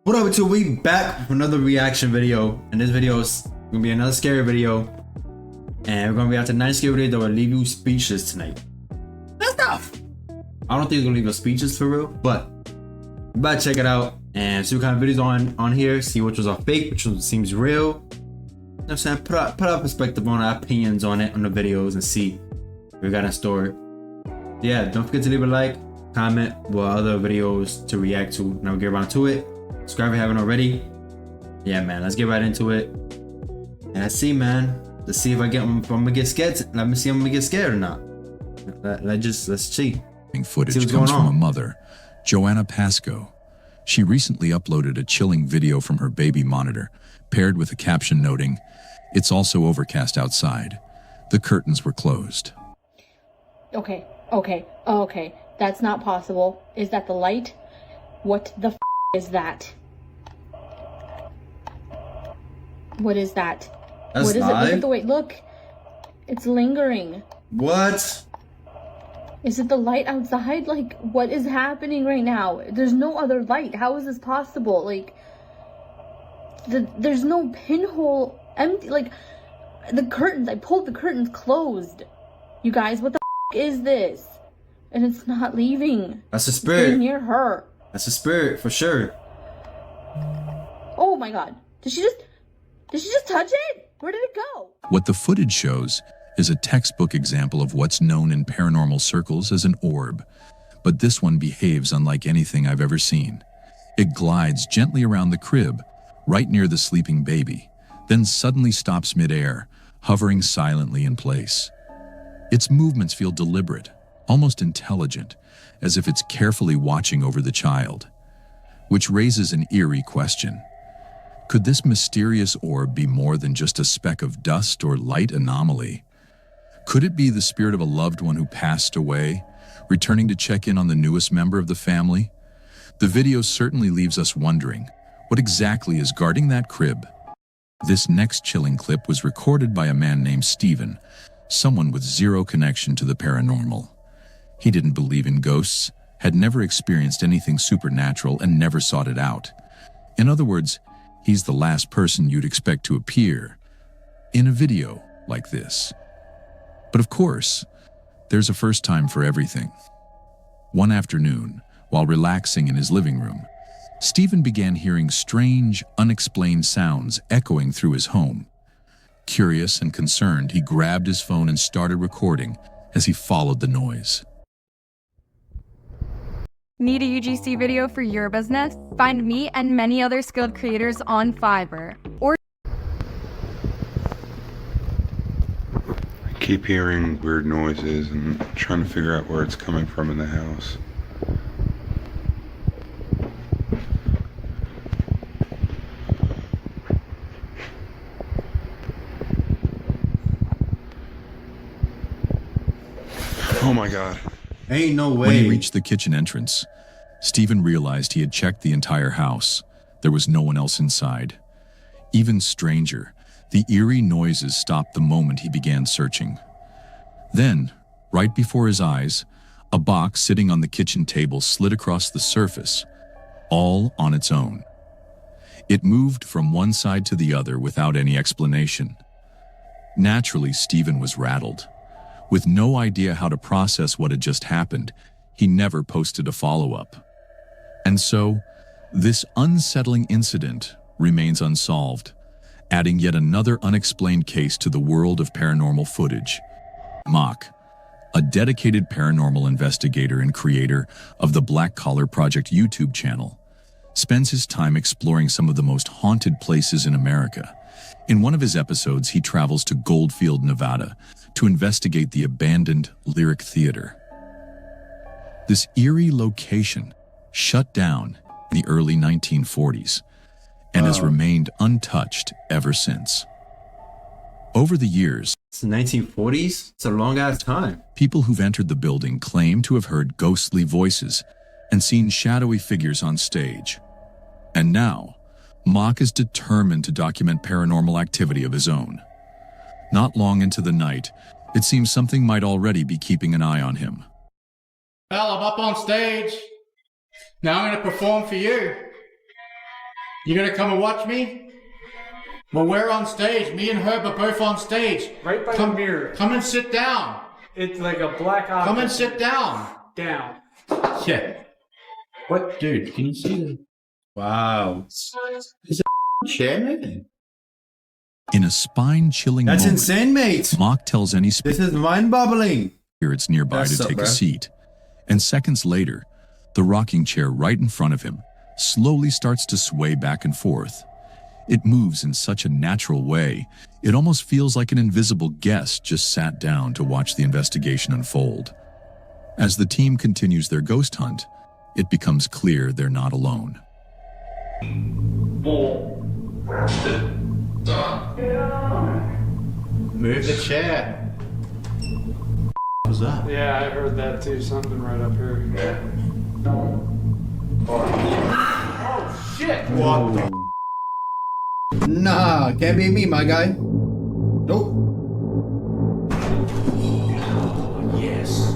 What up, YouTube? We back with another reaction video, and this video is gonna be another scary video, and we're gonna react to 9 scary videos that will leave you speechless tonight. That's tough. I don't think it's gonna leave us speechless for real, but we better check it out and see what kind of videos on here. See which ones are fake, which ones seems real. You know what I'm saying? Put our perspective on our opinions on it on the videos and see what we got in store. Yeah, don't forget to leave a like, comment what other videos to react to, and I'll get around to it. Subscribe if you haven't already. Yeah, man, let's get right into it. And let's see, man. Let's see if I'm gonna get scared. Let me see if I'm gonna get scared or not. Let's see. Footage comes from a mother, Joanna Pascoe. She recently uploaded a chilling video from her baby monitor, paired with a caption noting, "It's also overcast outside. The curtains were closed." Okay. That's not possible. Is that the light? What the is that? What is that? That's what is live? it? Look at the wait. Look. It's lingering. What? Is it the light outside? Like, what is happening right now? There's no other light. How is this possible? Like, there's no pinhole empty. Like, the curtains. I pulled the curtains closed. You guys, what the is this? And it's not leaving. That's a It's spirit. getting near her. That's a spirit for sure. Oh my god. Did she just touch it? Where did it go? What the footage shows is a textbook example of what's known in paranormal circles as an orb. But this one behaves unlike anything I've ever seen. It glides gently around the crib, right near the sleeping baby, then suddenly stops midair, hovering silently in place. Its movements feel deliberate, almost intelligent, as if it's carefully watching over the child. Which raises an eerie question. Could this mysterious orb be more than just a speck of dust or light anomaly? Could it be the spirit of a loved one who passed away, returning to check in on the newest member of the family? The video certainly leaves us wondering, what exactly is guarding that crib? This next chilling clip was recorded by a man named Steven, someone with zero connection to the paranormal. He didn't believe in ghosts, had never experienced anything supernatural, and never sought it out. In other words, he's the last person you'd expect to appear in a video like this. But of course, there's a first time for everything. One afternoon, while relaxing in his living room, Stephen began hearing strange, unexplained sounds echoing through his home. Curious and concerned, he grabbed his phone and started recording as he followed the noise. Need a UGC video for your business? Find me and many other skilled creators on Fiverr. Or I keep hearing weird noises and trying to figure out where it's coming from in the house. Oh my god. Ain't no way. When he reached the kitchen entrance, Stephen realized he had checked the entire house. There was no one else inside. Even stranger, the eerie noises stopped the moment he began searching. Then, right before his eyes, a box sitting on the kitchen table slid across the surface, all on its own. It moved from one side to the other without any explanation. Naturally, Stephen was rattled. With no idea how to process what had just happened, he never posted a follow-up. And so, this unsettling incident remains unsolved, adding yet another unexplained case to the world of paranormal footage. Mock, a dedicated paranormal investigator and creator of the Black Collar Project YouTube channel, spends his time exploring some of the most haunted places in America. In one of his episodes, he travels to Goldfield, Nevada, to investigate the abandoned Lyric Theater. This eerie location shut down in the early 1940s and has remained untouched ever since. Over the years, It's the 1940s. It's a long ass time. people who've entered the building claim to have heard ghostly voices and seen shadowy figures on stage. And now, Mock is determined to document paranormal activity of his own. Not long into the night, it seems something might already be keeping an eye on him. Well, I'm up on stage. Now I'm going to perform for you. You gonna come and watch me? Well, we're on stage. Me and Herb are both on stage. Right by the mirror. Come and sit down. It's like a black object. Come and sit down. Down. Yeah. What, dude? Can you see this? Wow. Is a chair, man? In a spine-chilling That's moment, insane, mate. Mock tells any This is mind-boggling. spirits nearby That's to up, take bro. a seat. And seconds later, the rocking chair right in front of him slowly starts to sway back and forth. It moves in such a natural way, it almost feels like an invisible guest just sat down to watch the investigation unfold. As the team continues their ghost hunt, it becomes clear they're not alone. Move the chair. What was that? Yeah, I heard that too. Something right up here. Oh shit! What the? Nah, can't be me, my guy. Nope. Yes.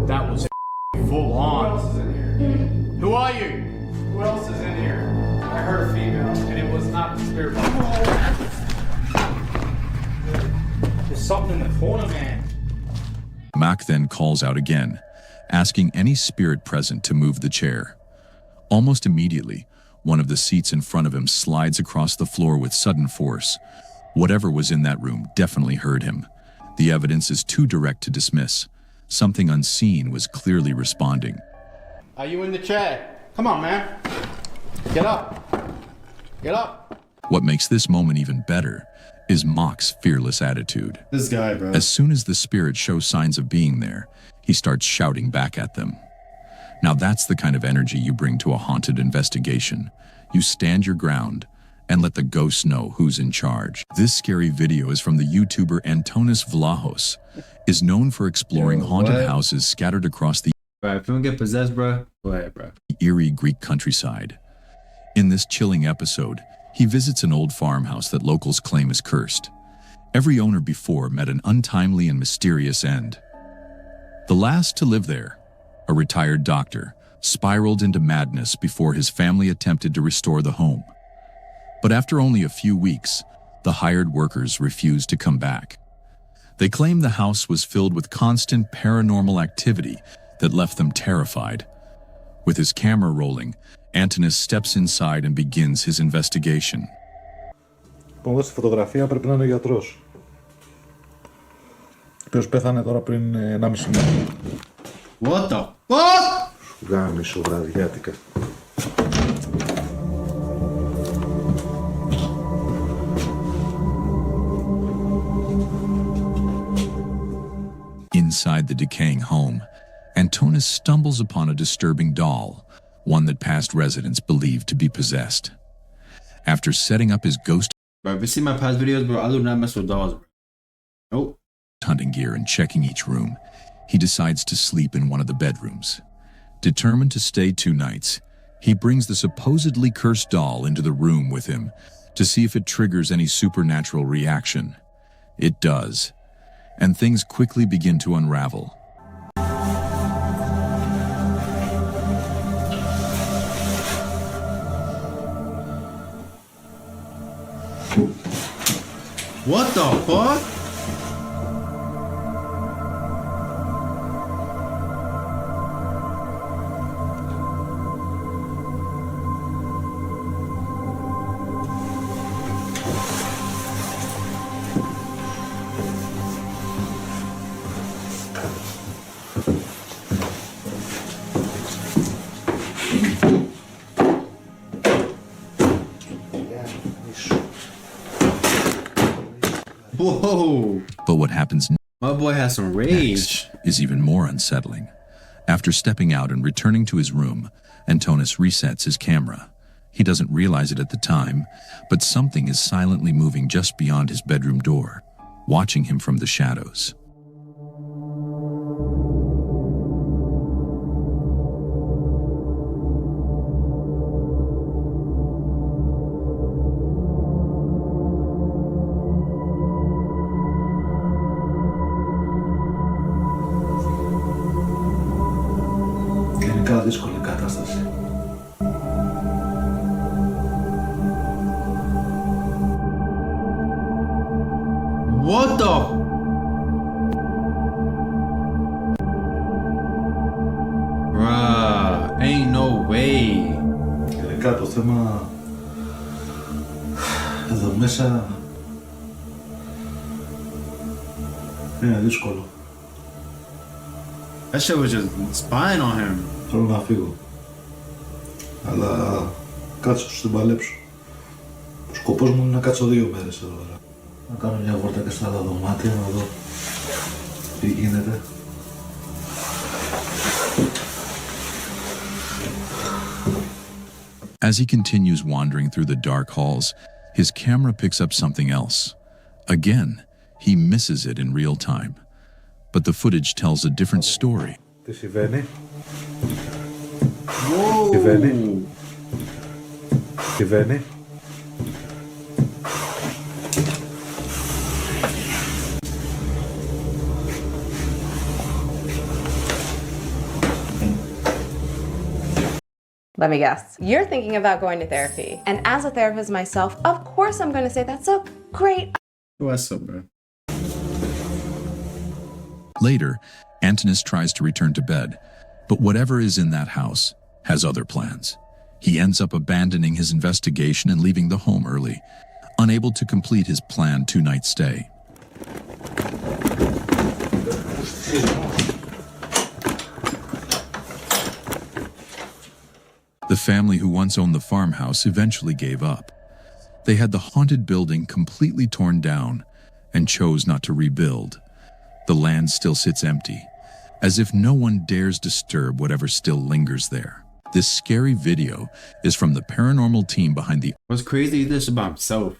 That was full on. Who else is in here? Who are you? Who else is in here? I heard a female, and it was not the spirit. There's something in the corner, man. Mac then calls out again, asking any spirit present to move the chair. Almost immediately, one of the seats in front of him slides across the floor with sudden force. Whatever was in that room definitely heard him. The evidence is too direct to dismiss. Something unseen was clearly responding. Are you in the chair? Come on, man. Get up. Get up. What makes this moment even better is Mock's fearless attitude. This guy, bro. As soon as the spirit shows signs of being there, he starts shouting back at them. Now that's the kind of energy you bring to a haunted investigation. You stand your ground and let the ghosts know who's in charge. This scary video is from the YouTuber Antonis Vlahos, is known for exploring haunted houses scattered across the Bro, if you don't get possessed, bro, go ahead, bro. eerie Greek countryside. In this chilling episode, he visits an old farmhouse that locals claim is cursed. Every owner before met an untimely and mysterious end. The last to live there, a retired doctor, spiraled into madness before his family attempted to restore the home. But after only a few weeks, the hired workers refused to come back. They claimed the house was filled with constant paranormal activity that left them terrified. With his camera rolling, Antonis steps inside and begins his investigation. Εδώ στη φωτογραφία πρέπει να είναι ο γιατρός, ο οποίος πέθανε τώρα πριν 1,5 μήνα. What the fuck? Σου γάμισο βραδιάτικα. Inside the decaying home, Antonis stumbles upon a disturbing doll, one that past residents believed to be possessed. After setting up his ghost Bro, if you see my past videos, bro, I do not mess with dolls, bro. Nope. hunting gear and checking each room, he decides to sleep in one of the bedrooms. Determined to stay 2 nights, he brings the supposedly cursed doll into the room with him to see if it triggers any supernatural reaction. It does, and things quickly begin to unravel. What the fuck? Whoa. But what happens My boy has some rage. next is even more unsettling. After stepping out and returning to his room, Antonis resets his camera. He doesn't realize it at the time, but something is silently moving just beyond his bedroom door, watching him from the shadows. Γενικά δύσκολη κατάσταση. What the? Bruh, ain't no way. Γενικά το θέμα εδώ μέσα είναι δύσκολο. That shit was just spying on him. Θέλω να φύγω. Αλλά κάτσω στην παλέψω. Ο σκοπός μου είναι να κάτσω 2 μέρες εδώ πέρα. Να κάνω μια βόλτα και στα άλλα δωμάτια να δω τι γίνεται. As he continues wandering through the dark halls, his camera picks up something else. Again, he misses it in real time. But the footage tells a different story. Τι συμβαίνει? Τι συμβαίνει? Τι συμβαίνει? Let me guess. You're thinking about going to therapy. And as a therapist myself, of course I'm going to say that's a great. What's up, bro? Later, Antonis tries to return to bed, but whatever is in that house has other plans. He ends up abandoning his investigation and leaving the home early, unable to complete his planned 2-night stay. The family who once owned the farmhouse eventually gave up. They had the haunted building completely torn down and chose not to rebuild. The land still sits empty, as if no one dares disturb whatever still lingers there. This scary video is from the paranormal team behind the What's crazy is this about himself.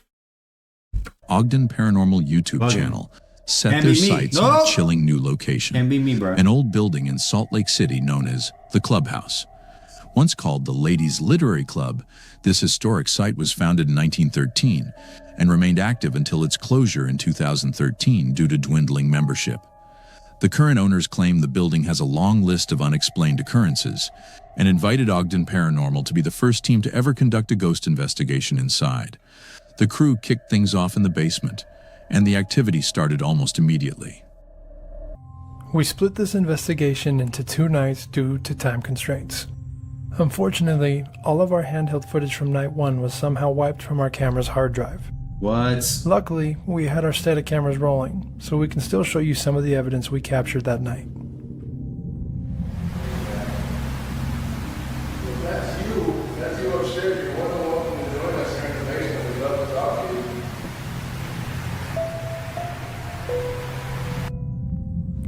Ogden Paranormal YouTube channel set Can't their be me. sights on Nope. a chilling new location. Can't be me, bro. An old building in Salt Lake City known as the Clubhouse. Once called the Ladies Literary Club, this historic site was founded in 1913 and remained active until its closure in 2013 due to dwindling membership. The current owners claim the building has a long list of unexplained occurrences and invited Ogden Paranormal to be the first team to ever conduct a ghost investigation inside. The crew kicked things off in the basement, and the activity started almost immediately. We split this investigation into 2 nights due to time constraints. Unfortunately, all of our handheld footage from night 1 was somehow wiped from our camera's hard drive. What? Luckily, we had our Steady cameras rolling, so we can still show you some of the evidence we captured that night. That's you upstairs. You're more than welcome to join us here in the basement. We'd love to talk to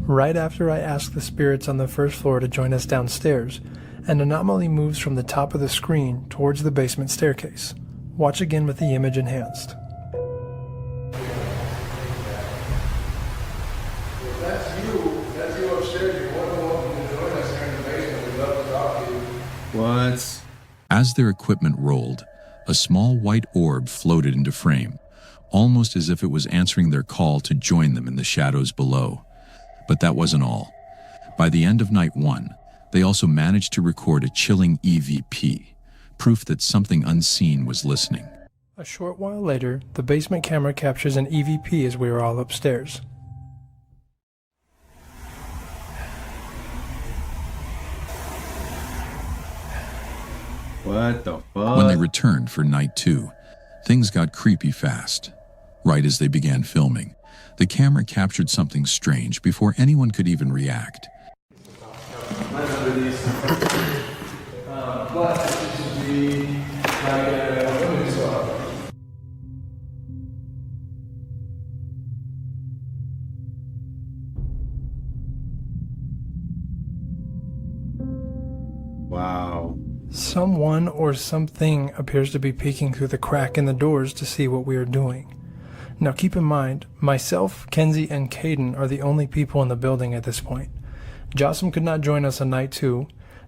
you. Right after I asked the spirits on the first floor to join us downstairs, an anomaly moves from the top of the screen towards the basement staircase. Watch again with the image enhanced. That's you upstairs. You're more than welcome to join us here in the basement. We'd love to talk to you. What? As their equipment rolled, a small white orb floated into frame, almost as if it was answering their call to join them in the shadows below. But that wasn't all. By the end of night 1, they also managed to record a chilling EVP, proof that something unseen was listening. A short while later, the basement camera captures an EVP as we are all upstairs. What the fuck? When they returned for night 2, things got creepy fast. Right as they began filming, the camera captured something strange before anyone could even react. Wow. Someone or something appears to be peeking through the crack in the doors to see what we are doing. Now keep in mind, myself, Kenzie, and Caden are the only people in the building at this point. Jocelyn could not join us on night 2,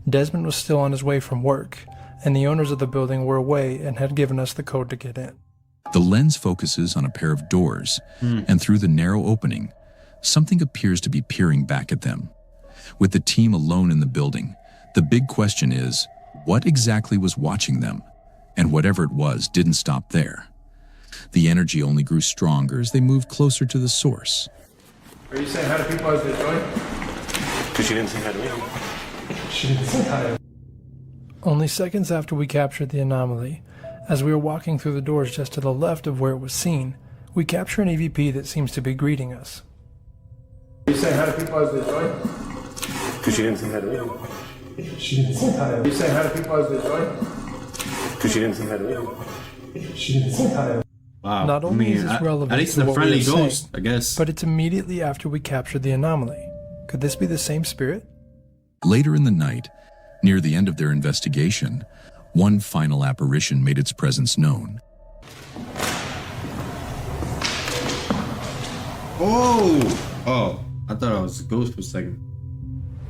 Desmond was still on his way from work, and the owners of the building were away and had given us the code to get in. The lens focuses on a pair of doors, and through the narrow opening, something appears to be peering back at them. With the team alone in the building, the big question is, what exactly was watching them? And whatever it was didn't stop there. The energy only grew stronger as they moved closer to the source. Are you saying hi to people as they join? Because she didn't say hi to me. She didn't say hi. Only seconds after we captured the anomaly, as we were walking through the doors just to the left of where it was seen, we capture an EVP that seems to be greeting us. Are you saying hi to people as they join? Because she didn't say hi to me. She didn't say hi. Are you saying hi to people as they join? Because she didn't say hi to me. She didn't say hi. Wow. Not only is this relevant at least to the what we friendly were saying, ghost, I guess. but it's immediately after we captured the anomaly. Could this be the same spirit? Later in the night, near the end of their investigation, one final apparition made its presence known. Oh, I thought I was a ghost for a second.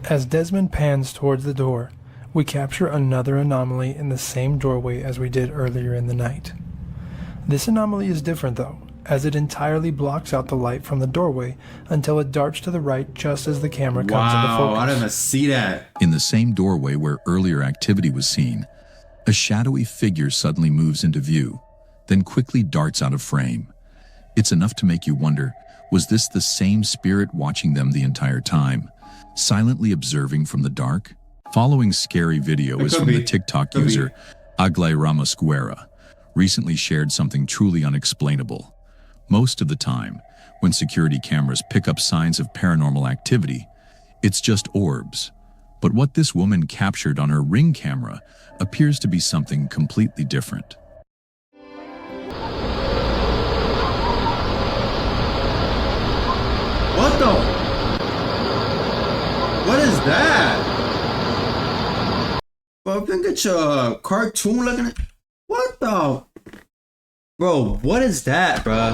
As Desmond pans towards the door, we capture another anomaly in the same doorway as we did earlier in the night. This anomaly is different though, as it entirely blocks out the light from the doorway until it darts to the right just as the camera comes into focus. Wow, I didn't even see that. In the same doorway where earlier activity was seen, a shadowy figure suddenly moves into view, then quickly darts out of frame. It's enough to make you wonder, was this the same spirit watching them the entire time, silently observing from the dark? Following scary video is from the TikTok user Aglay Ramasquera, recently shared something truly unexplainable. Most of the time, when security cameras pick up signs of paranormal activity, it's just orbs. But what this woman captured on her Ring camera appears to be something completely different. What the? What is that? Bro, I think it's a cartoon looking at. What the? Bro, what is that, bro?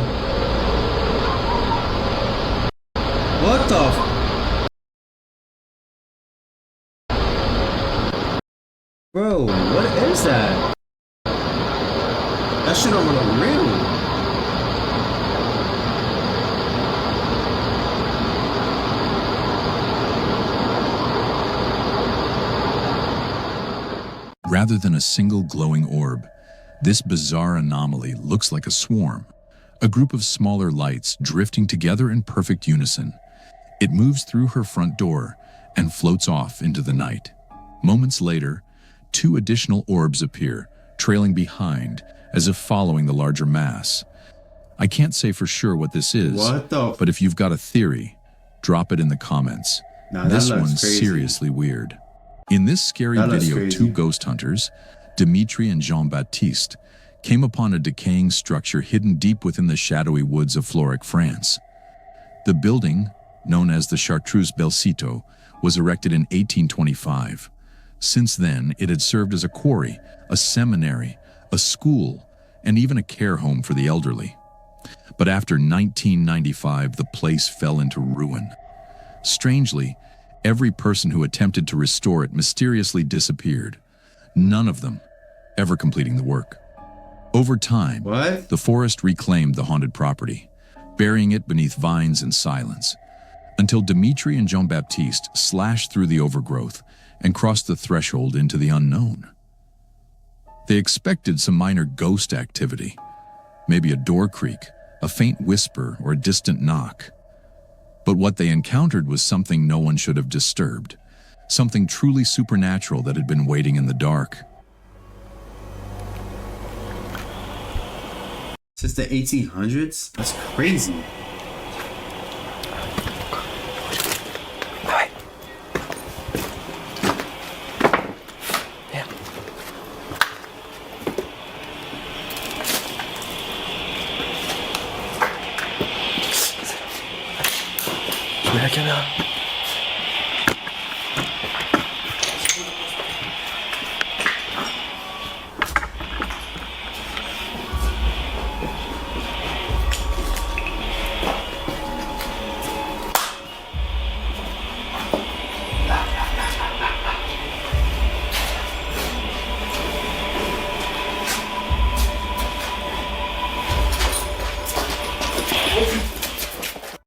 What the? Bro, what is that? That shit don't look real. Rather than a single glowing orb, this bizarre anomaly looks like a swarm, a group of smaller lights drifting together in perfect unison. It moves through her front door and floats off into the night. Moments later, 2 additional orbs appear, trailing behind, as if following the larger mass. I can't say for sure what this is, but if you've got a theory, drop it in the comments. This one's seriously weird. In this scary video, 2 ghost hunters, Dimitri and Jean-Baptiste, came upon a decaying structure hidden deep within the shadowy woods of Floric, France. The building, known as the Chartreuse Belcito, was erected in 1825. Since then, it had served as a quarry, a seminary, a school, and even a care home for the elderly. But after 1995, the place fell into ruin. Strangely, every person who attempted to restore it mysteriously disappeared, none of them ever completing the work. Over time, the forest reclaimed the haunted property, burying it beneath vines and silence, until Dimitri and Jean-Baptiste slashed through the overgrowth and crossed the threshold into the unknown. They expected some minor ghost activity, maybe a door creak, a faint whisper, or a distant knock. But what they encountered was something no one should have disturbed, something truly supernatural that had been waiting in the dark. Since the 1800s? That's crazy.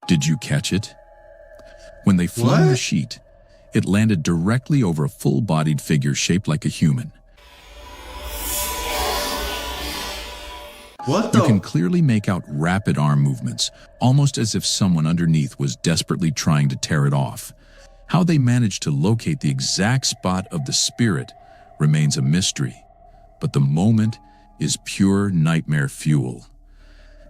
Did you catch it? When they flung the sheet, it landed directly over a full-bodied figure shaped like a human. What the? You can clearly make out rapid arm movements, almost as if someone underneath was desperately trying to tear it off. How they managed to locate the exact spot of the spirit remains a mystery, but the moment is pure nightmare fuel.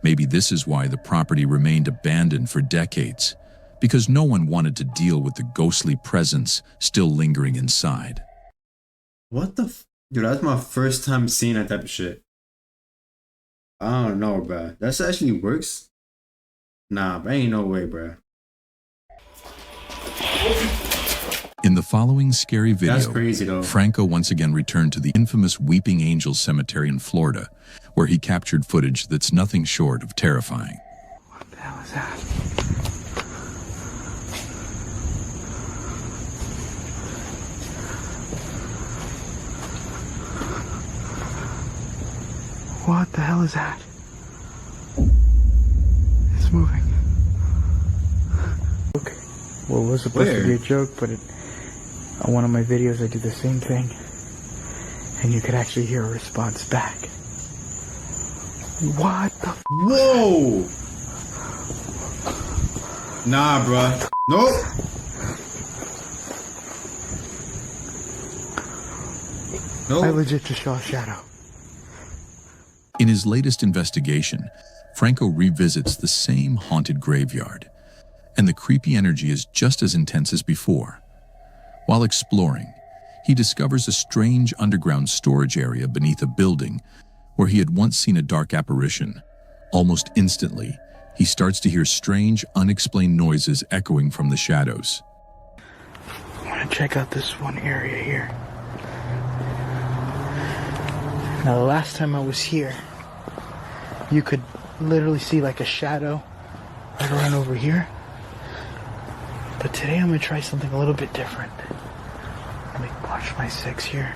Maybe this is why the property remained abandoned for decades, because no one wanted to deal with the ghostly presence still lingering inside. What the dude, that's my first time seeing that type of shit. I don't know, bruh. That actually works? Nah, but ain't no way, bruh. In the following scary video, That's crazy, though. Franco once again returned to the infamous Weeping Angels Cemetery in Florida, where he captured footage that's nothing short of terrifying. What the hell is that? What the hell is that? It's moving. Okay. Well, it was supposed to be a joke, but on one of my videos I did the same thing. And you could actually hear a response back. What the f? Whoa! Nah, bruh. Nope. I legit just saw a shadow. In his latest investigation, Franco revisits the same haunted graveyard, and the creepy energy is just as intense as before. While exploring, he discovers a strange underground storage area beneath a building where he had once seen a dark apparition. Almost instantly, he starts to hear strange, unexplained noises echoing from the shadows. I want to check out this one area here. Now, the last time I was here, you could literally see like a shadow right around over here. But today I'm going to try something a little bit different. Let me watch my 6 here.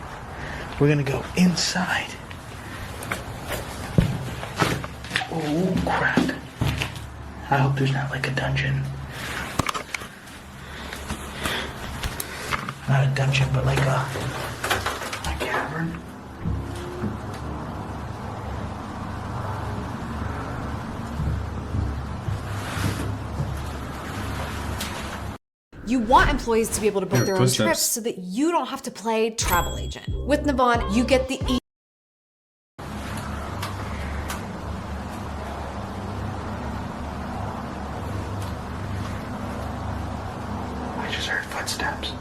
We're going to go inside. Oh, crap. I hope there's not like a dungeon. Not a dungeon, but like a cavern. You want employees to be able to book their own footsteps. trips so that you don't have to play travel agent. With Navan, you get the I just heard footsteps.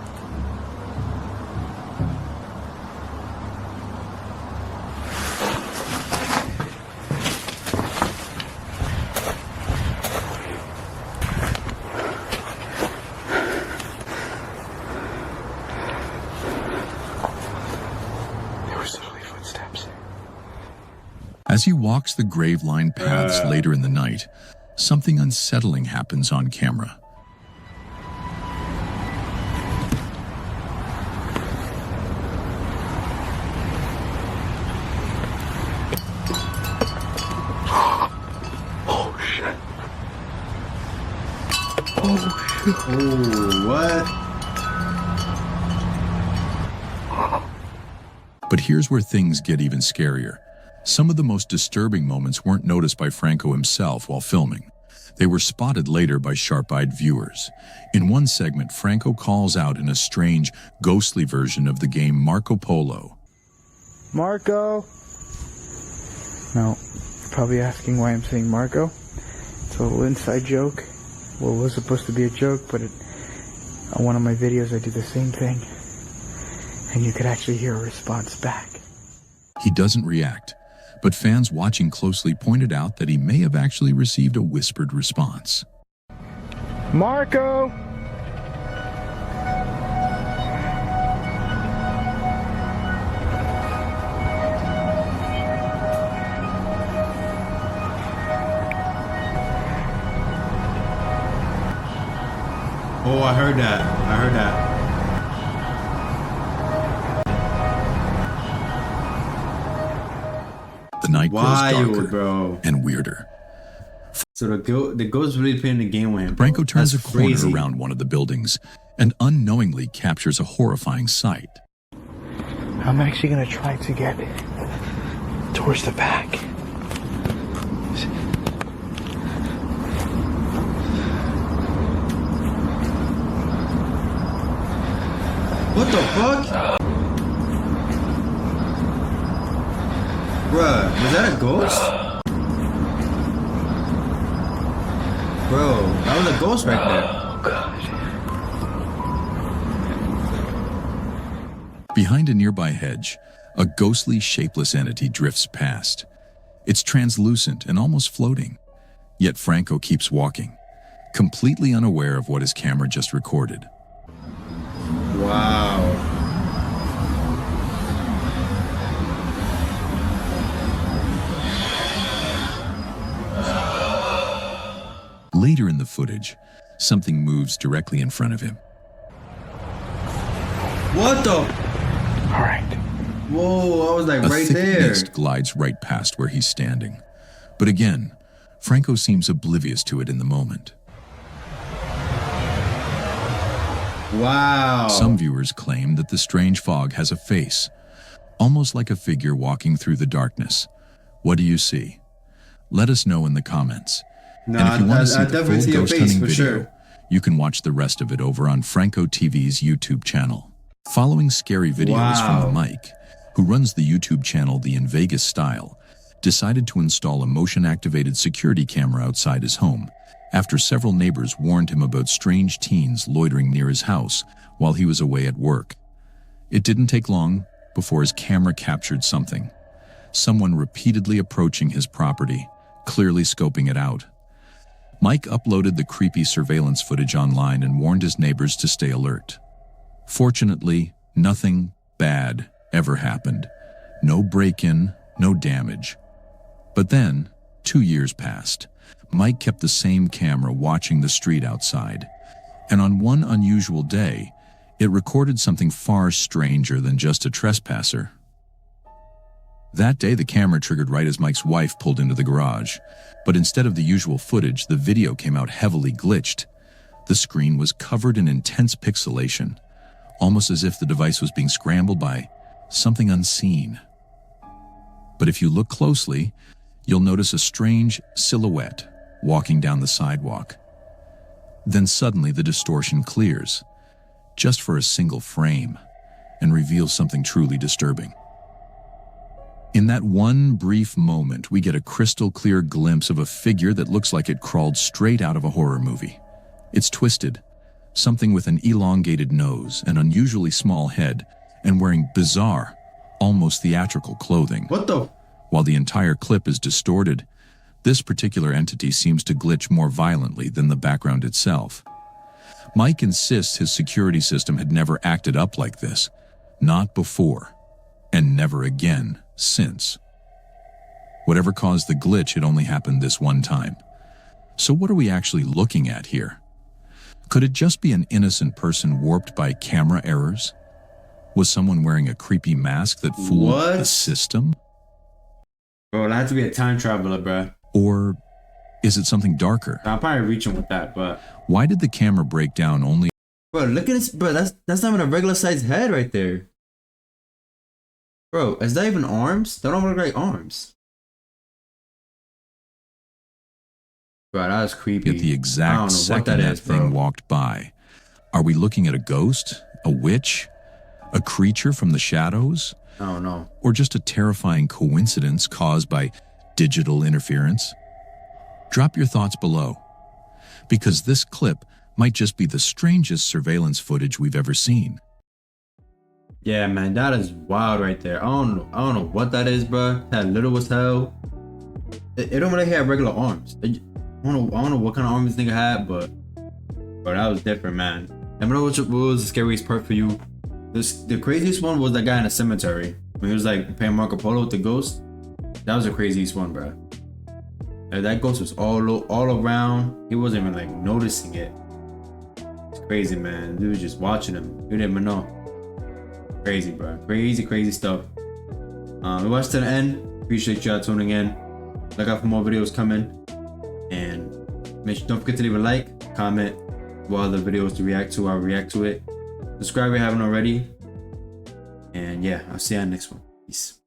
As he walks the grave-lined paths later in the night, something unsettling happens on camera. Oh, shit. Oh, shit. Oh, what? But here's where things get even scarier. Some of the most disturbing moments weren't noticed by Franco himself while filming. They were spotted later by sharp-eyed viewers. In one segment, Franco calls out in a strange, ghostly version of the game Marco Polo. Marco? No, you're probably asking why I'm saying Marco. It's a little inside joke. Well, it was supposed to be a joke, but on one of my videos I did the same thing. And you could actually hear a response back. He doesn't react, but fans watching closely pointed out that he may have actually received a whispered response. Marco! Oh, I heard that. I heard that. The night grows Wild, darker bro. and weirder. So the ghost really playing the game with him. Franco turns a corner crazy. around one of the buildings and unknowingly captures a horrifying sight. I'm actually gonna try to get towards the back. What the fuck? Bruh, was that a ghost? Bro, that was a ghost right there. Oh, God. Behind a nearby hedge, a ghostly, shapeless entity drifts past. It's translucent and almost floating. Yet Franco keeps walking, completely unaware of what his camera just recorded. Wow. Later in the footage, something moves directly in front of him. What the? All right. Whoa, I was like A right thick there. mist glides right past where he's standing. But again, Franco seems oblivious to it in the moment. Wow. Some viewers claim that the strange fog has a face, almost like a figure walking through the darkness. What do you see? Let us know in the comments. No, And if you want to see I the definitely full see your ghost face hunting for video, sure. you can watch the rest of it over on Franco TV's YouTube channel. Following scary videos from the Mike, who runs the YouTube channel The In Vegas Style, decided to install a motion-activated security camera outside his home after several neighbors warned him about strange teens loitering near his house while he was away at work. It didn't take long before his camera captured something. Someone repeatedly approaching his property, clearly scoping it out. Mike uploaded the creepy surveillance footage online and warned his neighbors to stay alert. Fortunately, nothing bad ever happened. No break-in, no damage. But then, 2 years passed. Mike kept the same camera watching the street outside. And on one unusual day, it recorded something far stranger than just a trespasser. That day, the camera triggered right as Mike's wife pulled into the garage. But instead of the usual footage, the video came out heavily glitched. The screen was covered in intense pixelation, almost as if the device was being scrambled by something unseen. But if you look closely, you'll notice a strange silhouette walking down the sidewalk. Then suddenly the distortion clears, just for a single frame, and reveals something truly disturbing. In that one brief moment, we get a crystal clear glimpse of a figure that looks like it crawled straight out of a horror movie. It's twisted, something with an elongated nose, an unusually small head, and wearing bizarre, almost theatrical clothing. What the? While the entire clip is distorted, this particular entity seems to glitch more violently than the background itself. Mike insists his security system had never acted up like this, not before, and never again since. Whatever caused the glitch had only happened this one time. So what are we actually looking at here? Could it just be an innocent person warped by camera errors? Was someone wearing a creepy mask that fooled the system? Bro, that had to be a time traveler, bro. Or is it something darker? I'm probably reaching with that, but Why did the camera break down only? bro, look at this, bro. That's not even a regular sized head right there. Bro, is that even arms? They don't look like arms. Bro, that was creepy. At the exact second that thing walked by? Are we looking at a ghost? A witch? A creature from the shadows? Oh no. Or just a terrifying coincidence caused by digital interference? Drop your thoughts below, because this clip might just be the strangest surveillance footage we've ever seen. Yeah, man, that is wild right there. I don't know what that is, bro. That little as hell. It don't really have regular arms. I don't know what kind of arms this nigga had, but that was different, man. Let me know what was the scariest part for you. The craziest one was that guy in the cemetery when he was like playing Marco Polo with the ghost. That was the craziest one, bro. And that ghost was all around. He wasn't even like noticing it. It's crazy, man. Dude was just watching him. You didn't even know. Crazy, bro. Crazy stuff. We watched to the end. Appreciate y'all tuning in. Look out for more videos coming. And don't forget to leave a like, comment, what other videos to react to. I'll react to it. Subscribe if you haven't already. And yeah, I'll see you on the next one. Peace.